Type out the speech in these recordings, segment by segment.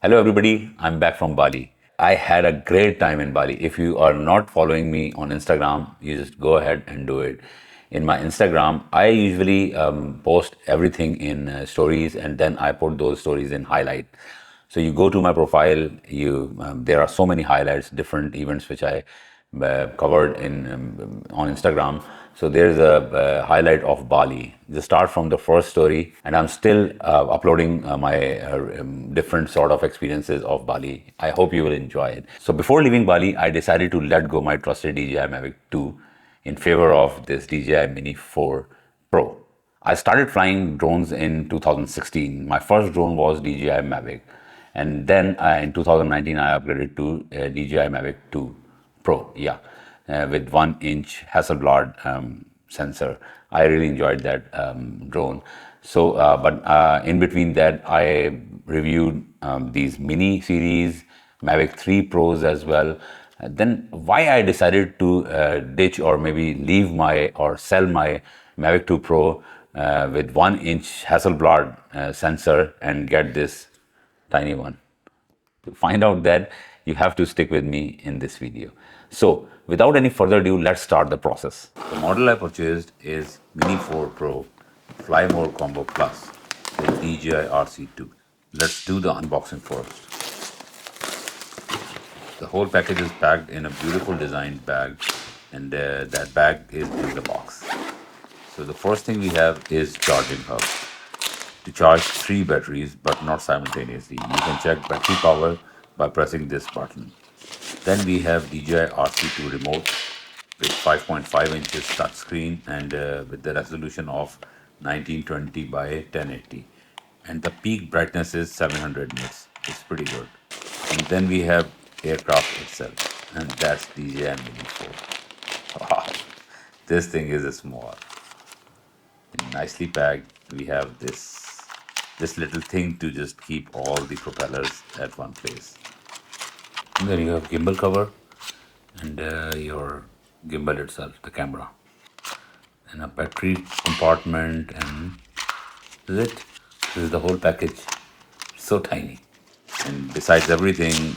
Hello everybody, I'm back from Bali. I had a great time in Bali. If you are not following me on Instagram, you just go ahead and do it. In my Instagram, I usually post everything in stories and then I put those stories in highlight. So you go to my profile, you there are so many highlights, different events which I covered in on Instagram. So there's a highlight of Bali. Just start from the first story, and I'm still uploading my different sort of experiences of Bali. I hope you will enjoy it. So before leaving Bali, I decided to let go my trusted DJI Mavic 2 in favor of this DJI Mini 4 Pro. I started flying drones in 2016. My first drone was DJI Mavic, and then in 2019 I upgraded to DJI Mavic 2 Pro. Yeah, with 1-inch Hasselblad sensor. I really enjoyed that drone. So, but in between that, I reviewed these mini series, Mavic 3 Pros as well. Then why I decided to ditch or maybe leave my or sell my Mavic 2 Pro with 1-inch Hasselblad sensor and get this tiny one. To find out that, you have to stick with me in this video. So without any further ado, let's start the process. The model I purchased is Mini 4 Pro Fly More Combo Plus with DJI RC2. Let's do the unboxing first. The whole package is packed in a beautiful designed bag, and that bag is in the box. So the first thing we have is charging hub to charge 3 batteries but not simultaneously. You can check battery power by pressing this button. Then we have DJI RC2 remote with 5.5 inches touchscreen and with the resolution of 1920 by 1080. And the peak brightness is 700 nits. It's pretty good. And then we have aircraft itself, and that's DJI Mini 4. Wow, this thing is small. Nicely packed. We have this little thing to just keep all the propellers at one place. And then you have gimbal cover and your gimbal itself, the camera, and a battery compartment, and this is it. This is the whole package. So tiny. And besides everything,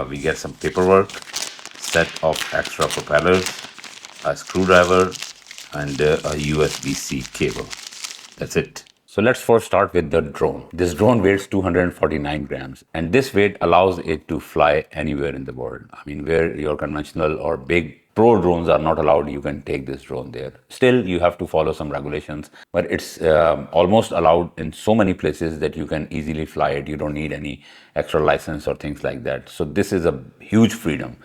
we get some paperwork, set of extra propellers, a screwdriver, and a USB-C cable. That's it. So let's first start with the drone. This drone weighs 249 grams, and this weight allows it to fly anywhere in the world. I mean, where your conventional or big pro drones are not allowed, you can take this drone there. Still, you have to follow some regulations, but it's almost allowed in so many places that you can easily fly it. You don't need any extra license or things like that. So this is a huge freedom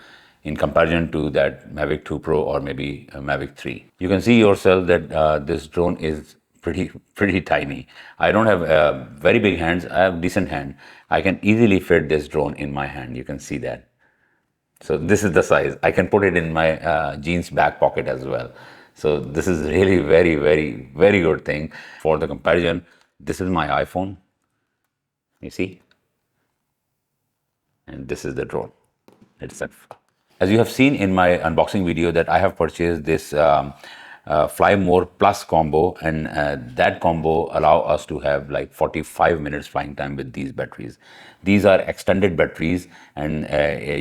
in comparison to that Mavic 2 Pro or maybe Mavic 3. You can see yourself that this drone is pretty tiny. I don't have very big hands. I have decent hand. I can easily fit this drone in my hand. You can see that. So this is the size. I can put it in my jeans back pocket as well. So this is really very good thing. For the comparison, this is my iPhone. You see, and this is the drone itself. As you have seen in my unboxing video that I have purchased this Fly More Plus combo, and that combo allow us to have like 45 minutes flying time with these batteries. These are extended batteries, and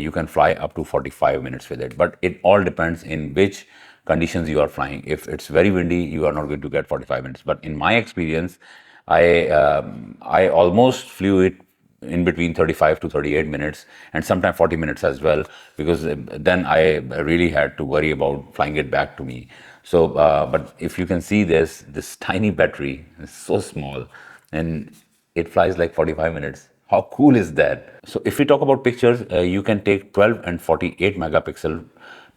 you can fly up to 45 minutes with it, but it all depends in which conditions you are flying. If it's very windy, you are not going to get 45 minutes, but in my experience, I almost flew it in between 35 to 38 minutes, and sometimes 40 minutes as well, because then I really had to worry about flying it back to me. So but if you can see this tiny battery is so small, and it flies like 45 minutes. How cool is that? So if we talk about pictures, you can take 12 and 48 megapixel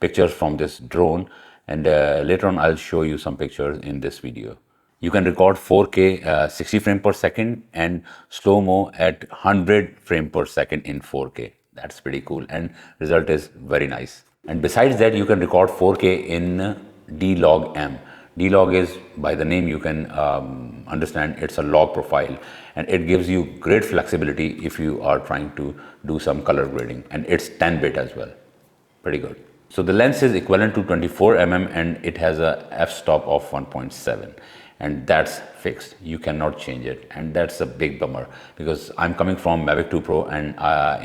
pictures from this drone, and later on I'll show you some pictures in this video. You can record 4K 60 frame per second and slow-mo at 100 frame per second in 4K. That's pretty cool, and result is very nice. And besides that, you can record 4K in D-Log-M. D-Log is, by the name you can understand, it's a log profile, and it gives you great flexibility if you are trying to do some color grading, and it's 10-bit as well. Pretty good. So the lens is equivalent to 24 mm and it has a f-stop of 1.7, and that's fixed. You cannot change it, and that's a big bummer because I'm coming from Mavic 2 Pro, and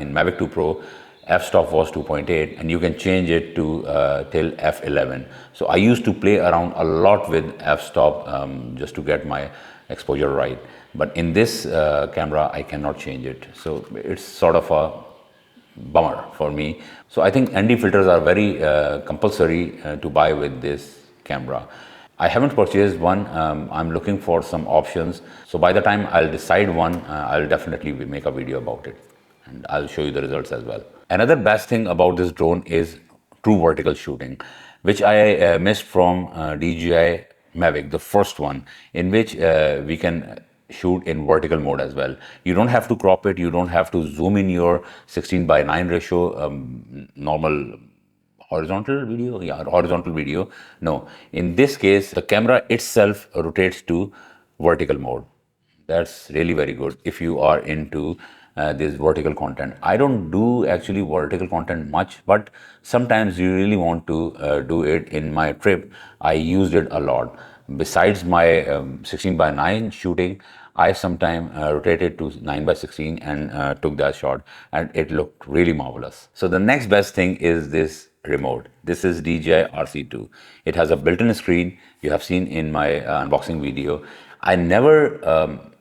in Mavic 2 Pro, f-stop was 2.8 and you can change it to till f11. So I used to play around a lot with f-stop just to get my exposure right, but in this camera I cannot change it, so it's sort of a bummer for me. So I think ND filters are very compulsory to buy with this camera. I haven't purchased one. I'm looking for some options. So by the time I'll decide one, I'll definitely make a video about it, and I'll show you the results as well. Another best thing about this drone is true vertical shooting, which I missed from DJI Mavic, the first one, in which we can shoot in vertical mode as well. You don't have to crop it, you don't have to zoom in your 16:9 ratio normal horizontal video. Yeah, horizontal video. No, in this case the camera itself rotates to vertical mode. That's really very good if you are into this vertical content. I don't do actually vertical content much, but sometimes you really want to do it. In my trip, I used it a lot. Besides my 16:9 shooting, I sometimes rotated to 9:16 and took that shot, and it looked really marvelous. So the next best thing is this remote. This is DJI RC2. It has a built-in screen. You have seen in my unboxing video. I never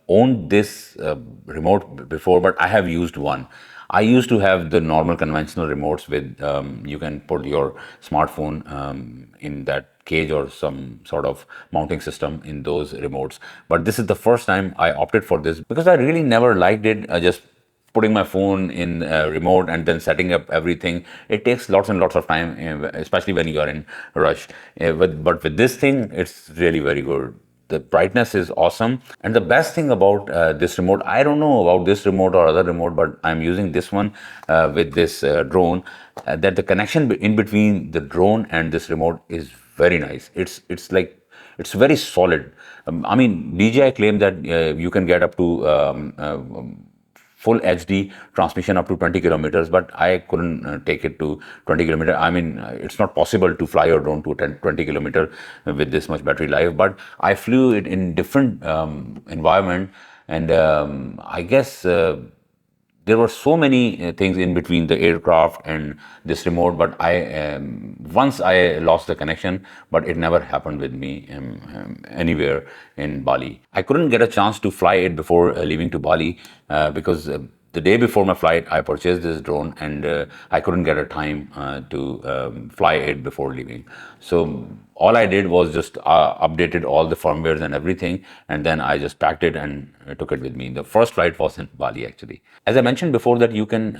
owned this remote before, but I have used one. I used to have the normal conventional remotes with you can put your smartphone in that cage or some sort of mounting system in those remotes. But this is the first time I opted for this because I really never liked it. Just putting my phone in remote and then setting up everything, it takes lots and lots of time, especially when you are in a rush. But with this thing, it's really very good. The brightness is awesome, and the best thing about this remote, I don't know about this remote or other remote, but I'm using this one with this drone, that the connection in between the drone and this remote is very nice. It's like it's very solid. I mean, DJI claimed that you can get up to full HD transmission up to 20 kilometers, but I couldn't take it to 20 kilometers. I mean, it's not possible to fly your drone to 20 kilometers with this much battery life, but I flew it in different environment, and I guess there were so many things in between the aircraft and this remote, but I once I lost the connection, but it never happened with me anywhere in Bali. I couldn't get a chance to fly it before leaving to Bali because the day before my flight, I purchased this drone, and I couldn't get a time to fly it before leaving. So all I did was just updated all the firmwares and everything, and then I just packed it and took it with me. The first flight was in Bali actually. As I mentioned before, that you can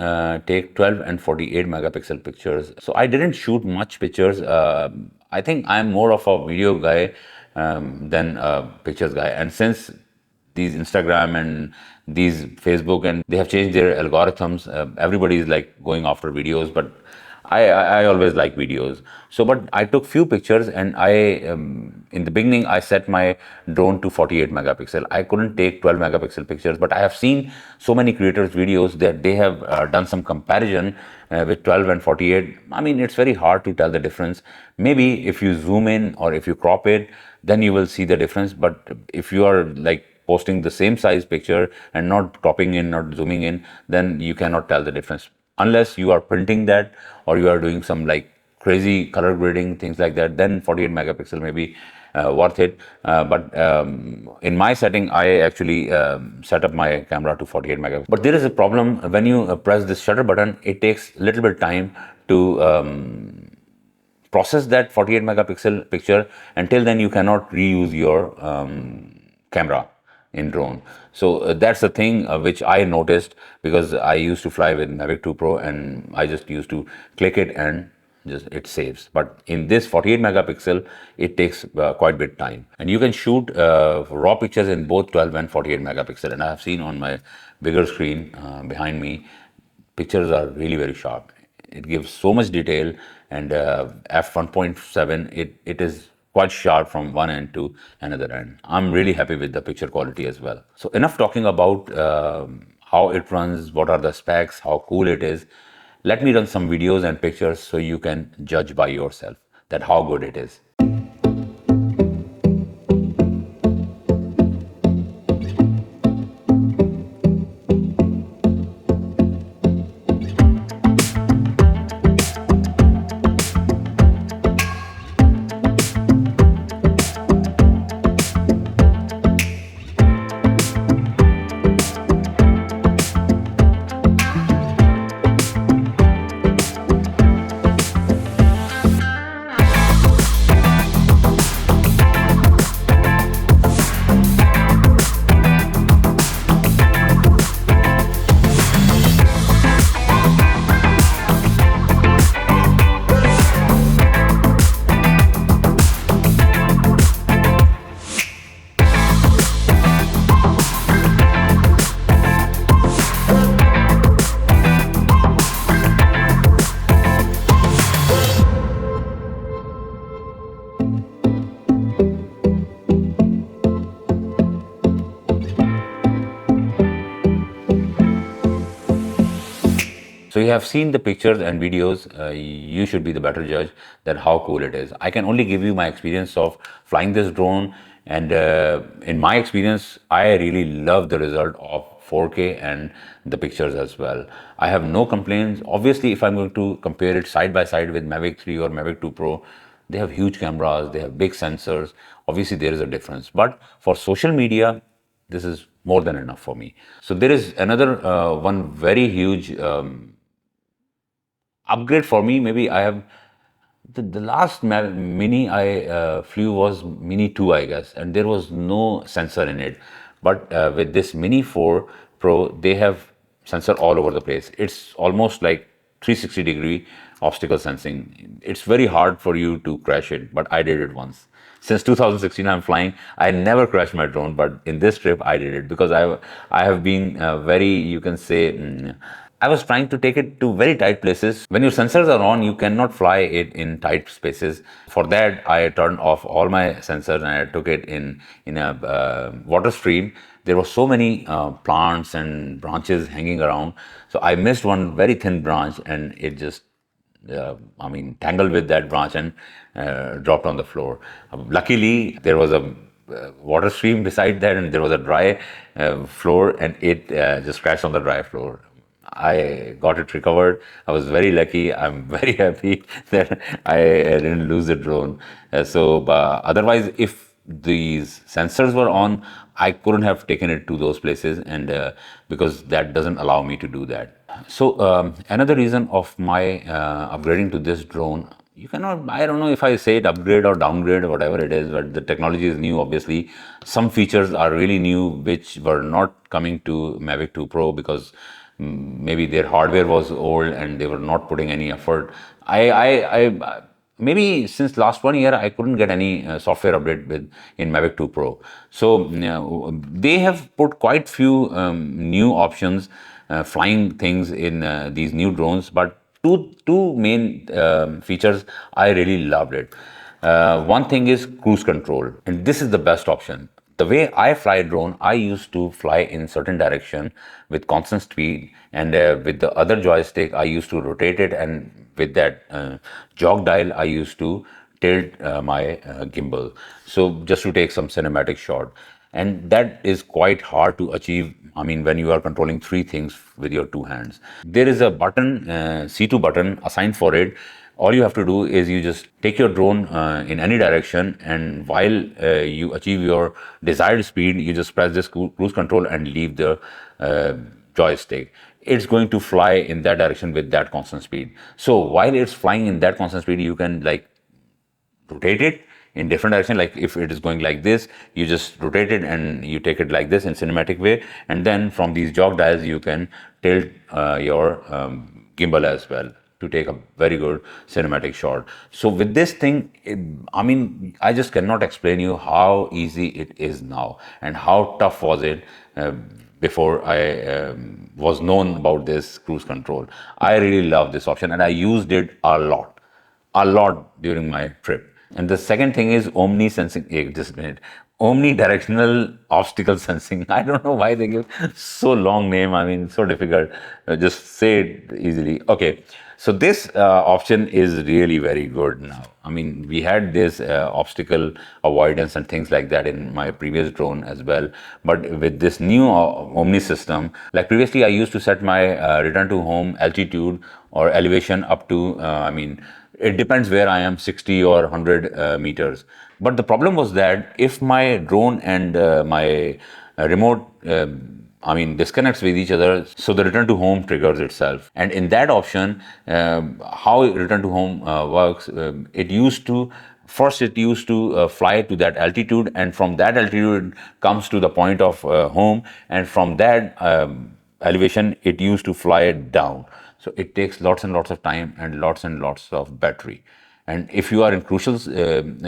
take 12 and 48 megapixel pictures. So I didn't shoot much pictures. I think I'm more of a video guy than a pictures guy, and since these Instagram and these Facebook, and they have changed their algorithms. Everybody is like going after videos, but I always like videos. So, but I took few pictures, and in the beginning I set my drone to 48 megapixel. I couldn't take 12 megapixel pictures, but I have seen so many creators videos that they have done some comparison with 12 and 48. I mean, it's very hard to tell the difference. Maybe if you zoom in or if you crop it, then you will see the difference. But if you are like posting the same size picture and not cropping in, not zooming in, then you cannot tell the difference unless you are printing that or you are doing some like crazy color grading, things like that. Then 48 megapixel may be worth it. But in my setting, I actually set up my camera to 48 megapixel. But there is a problem when you press this shutter button. It takes a little bit time to process that 48 megapixel picture. Until then, you cannot reuse your camera in drone. So that's the thing which I noticed, because I used to fly with Mavic 2 Pro and I just used to click it and just it saves. But in this 48 megapixel, it takes quite a bit time, and you can shoot raw pictures in both 12 and 48 megapixel. And I have seen on my bigger screen behind me, pictures are really very sharp. It gives so much detail, and f1.7, it is quite sharp from one end to another end. I'm really happy with the picture quality as well. So enough talking about how it runs, what are the specs, how cool it is. Let me run some videos and pictures so you can judge by yourself that how good it is. So you have seen the pictures and videos. You should be the better judge that how cool it is. I can only give you my experience of flying this drone, and in my experience, I really love the result of 4K and the pictures as well. I have no complaints. Obviously, if I'm going to compare it side by side with Mavic 3 or Mavic 2 Pro, they have huge cameras, they have big sensors. Obviously, there is a difference. But for social media, this is more than enough for me. So there is another one very huge upgrade for me. Maybe I have the last Mini I flew was Mini 2, I guess, and there was no sensor in it. But with this Mini 4 Pro, they have sensor all over the place. It's almost like 360-degree obstacle sensing. It's very hard for you to crash it, but I did it once. Since 2016, I'm flying. I never crashed my drone, but in this trip, I did it because I have been very, you can say, I was trying to take it to very tight places. When your sensors are on, you cannot fly it in tight spaces. For that, I turned off all my sensors and I took it in a water stream. There were so many plants and branches hanging around. So I missed one very thin branch and it just tangled with that branch and dropped on the floor. Luckily, there was a water stream beside that, and there was a dry floor, and it just crashed on the dry floor. I got it recovered. I was very lucky. I'm very happy that I didn't lose the drone. Otherwise, if these sensors were on, I couldn't have taken it to those places, and because that doesn't allow me to do that. So another reason of my upgrading to this drone, you cannot, I don't know if I say it upgrade or downgrade or whatever it is, but the technology is new, obviously. Some features are really new, which were not coming to Mavic 2 Pro because maybe their hardware was old and they were not putting any effort. Maybe since last 1 year, I couldn't get any software update with in Mavic 2 Pro. So they have put quite few new options, flying things in these new drones. But two main features I really loved it. One thing is cruise control, and this is the best option. The way I fly drone, I used to fly in certain direction with constant speed, and with the other joystick, I used to rotate it, and with that jog dial, I used to tilt my gimbal. So just to take some cinematic shot, and that is quite hard to achieve. I mean, when you are controlling three things with your two hands, there is a button, C2 button assigned for it. All you have to do is you just take your drone in any direction, and while you achieve your desired speed, you just press this cruise control and leave the joystick. It's going to fly in that direction with that constant speed. So while it's flying in that constant speed, you can like rotate it in different direction. Like if it is going like this, you just rotate it and you take it like this in cinematic way, and then from these jog dials you can tilt your gimbal as well to take a very good cinematic shot. So with this thing, I just cannot explain you how easy it is now and how tough was it before I was known about this cruise control. I really love this option and I used it a lot during my trip. And the second thing is omni sensing. Just a minute. Omnidirectional obstacle sensing. I don't know why they give so long name. I mean, so difficult. Just say it easily. Okay. So this option is really very good now. I mean, we had this obstacle avoidance and things like that in my previous drone as well. But with this new Omni system, like previously I used to set my return to home altitude or elevation up to, it depends where I am, 60 or 100 meters. But the problem was that if my drone and my remote disconnects with each other, so the return to home triggers itself. And in that option, how return to home works, it used to fly to that altitude, and from that altitude it comes to the point of home, and from that elevation it used to fly it down. So it takes lots and lots of time and lots of battery. And if you are in crucial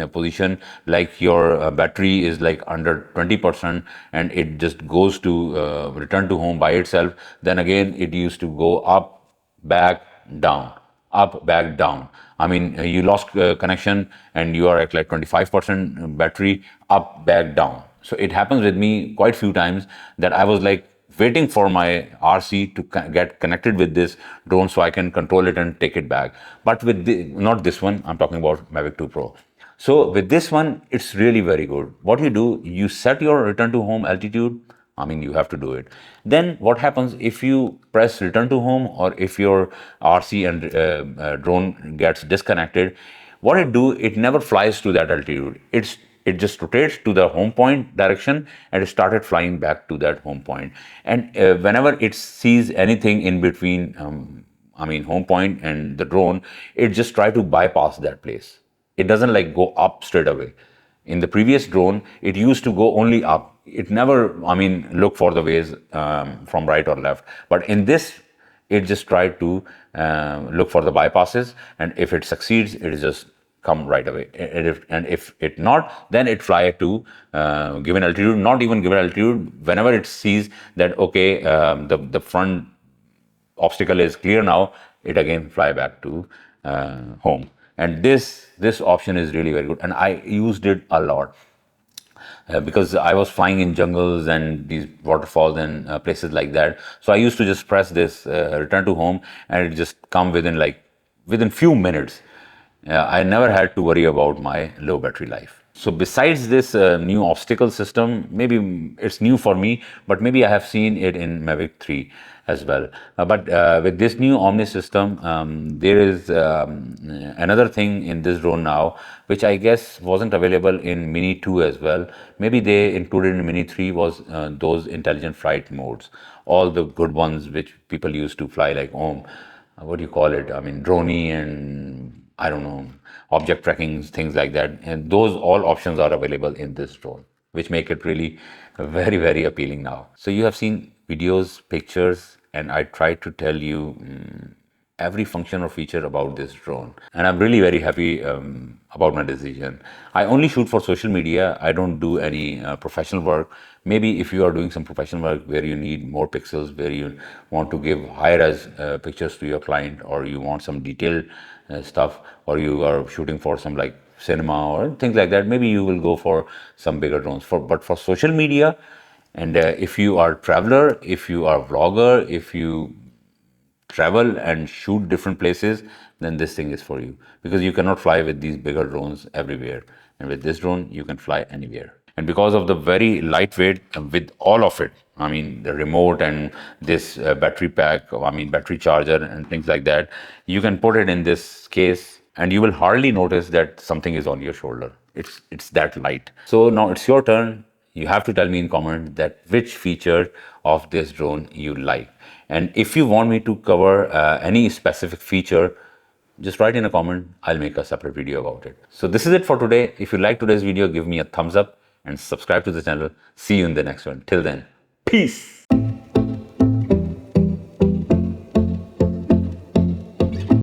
position, like your battery is like under 20% and it just goes to return to home by itself, then again it used to go up, back, down, up, back, down. You lost connection and you are at like 25% battery, up, back, down. So it happens with me quite few times that I was like waiting for my RC to get connected with this drone so I can control it and take it back. But with not this one, I'm talking about Mavic 2 Pro. So with this one, it's really very good. What you do, you set your return to home altitude. I mean, you have to do it. Then what happens if you press return to home, or if your RC and drone gets disconnected? What it do, it never flies to that altitude. It just rotates to the home point direction, and it started flying back to that home point. And whenever it sees anything in between, I mean, home point and the drone, it just try to bypass that place. It doesn't like go up straight away. In the previous drone, it used to go only up. It never, I mean, look for the ways from right or left. But in this, it just tried to look for the bypasses, and if it succeeds, it just come right away. And if it not, then it fly to given altitude, not even given altitude. Whenever it sees that okay, the front obstacle is clear now, it again fly back to home. And this option is really very good, and I used it a lot. Because I was flying in jungles and these waterfalls and places like that. So I used to just press this return to home, and it just come within few minutes. I never had to worry about my low battery life. So besides this new obstacle system, maybe it's new for me, but maybe I have seen it in Mavic 3 as well. But with this new Omni system, there is another thing in this drone now, which I guess wasn't available in Mini 2 as well. Maybe they included in Mini 3 was those intelligent flight modes, all the good ones which people used to fly like what do you call it? I mean, droney and I don't know, object tracking, things like that. And those all options are available in this drone, which make it really very, very appealing now. So you have seen videos, pictures, and I tried to tell you every function or feature about this drone. And I'm really very happy about my decision. I only shoot for social media. I don't do any professional work. Maybe if you are doing some professional work where you need more pixels, where you want to give high res pictures to your client, or you want some detailed stuff, or you are shooting for some like cinema or things like that, maybe you will go for some bigger drones. But for social media, and if you are traveler, if you are vlogger, if you travel and shoot different places, then this thing is for you, because you cannot fly with these bigger drones everywhere, and with this drone you can fly anywhere. And because of the very lightweight with all of it, I mean the remote and this battery pack, I mean battery charger and things like that, you can put it in this case and you will hardly notice that something is on your shoulder. It's that light. So now it's your turn. You have to tell me in comment that which feature of this drone you like. And if you want me to cover any specific feature, just write in a comment. I'll make a separate video about it. So this is it for today. If you like today's video, give me a thumbs up and subscribe to the channel. See you in the next one. Till then, peace.